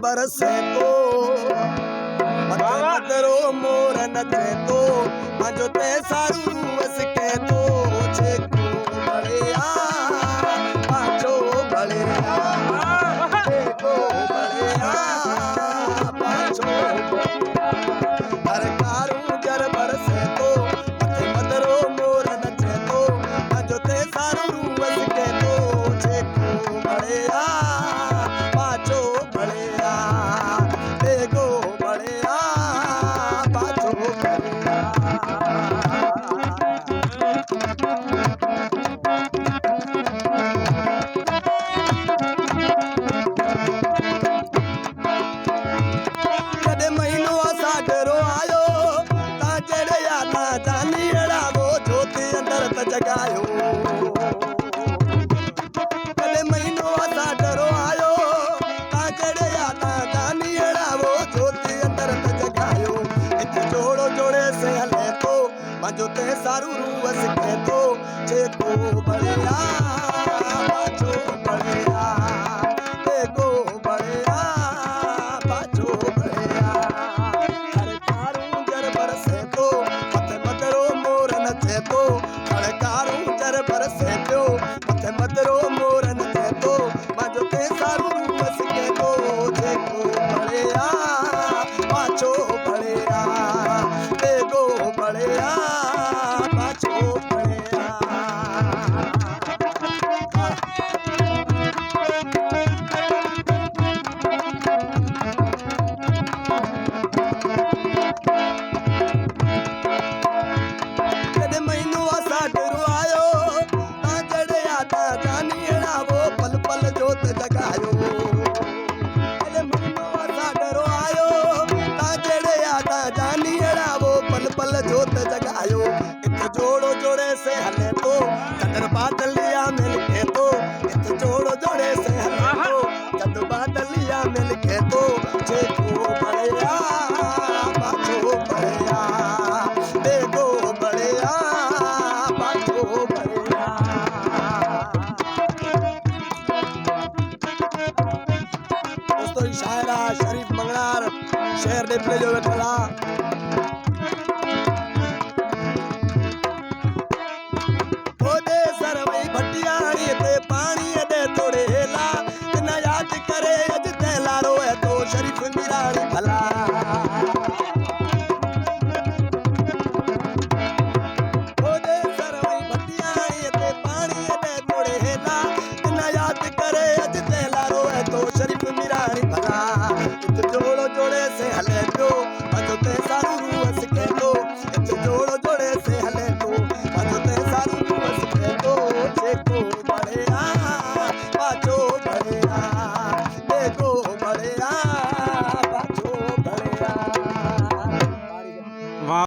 बरसे तो मदरो मोर नचे तो जो ते सारू वस के तो छेको बड़िया पाछो बड़िया छेको बड़िया पाछो हर कारू जर बरसे तो मदरो मोर नचे तो जो ते सारू वस के तो छेको बड़िया पाछो बड़िया छेको बड़िया पाछो बड़िया। कदे महीनो साडरो आयो ता चढ़िया ता जानी अड़ावो ज्योति अंदर त जगायो। कदे महीनो साडरो आयो ता चढ़िया ता जानी अड़ावो ज्योति अंदर त जगायो। इत जोड़ो जोड़े से हले तो मांजो ते सारू रूवस के तो छेको बड़िया पाछो बड़िया छेको बड़िया पाछो बड़िया। हर कारू जर बरसे तो मथे मदरो मोर नचे तो हर कारू जर बरसे तो मथे मदरो मोर नचे तो मांजो ते सारू रूवस के तो छेको बड़िया पाछो बड़िया छेको बड़िया पाछो बड़िया। कदे महीनो साडरो आयो ता चढ़िया ता जानी अड़ावो पल पल जोत जगायो। कदे महीनो साडरो आयो ता चढ़िया ता जानी अड़ावो पल पल जोत जगायो। इत जोड़ो जोड़े से हले तो चंद्र बादलिया मिल के तो इत जोड़ो जोड़े से हले तो चंद्र बादलिया मिल के तो छेको बड़िया पाछो बड़िया देखो बड़िया पाछो बड़िया। दोस्तों शायरा शरीफ मंगलार शहर ने प्ले जो बैठा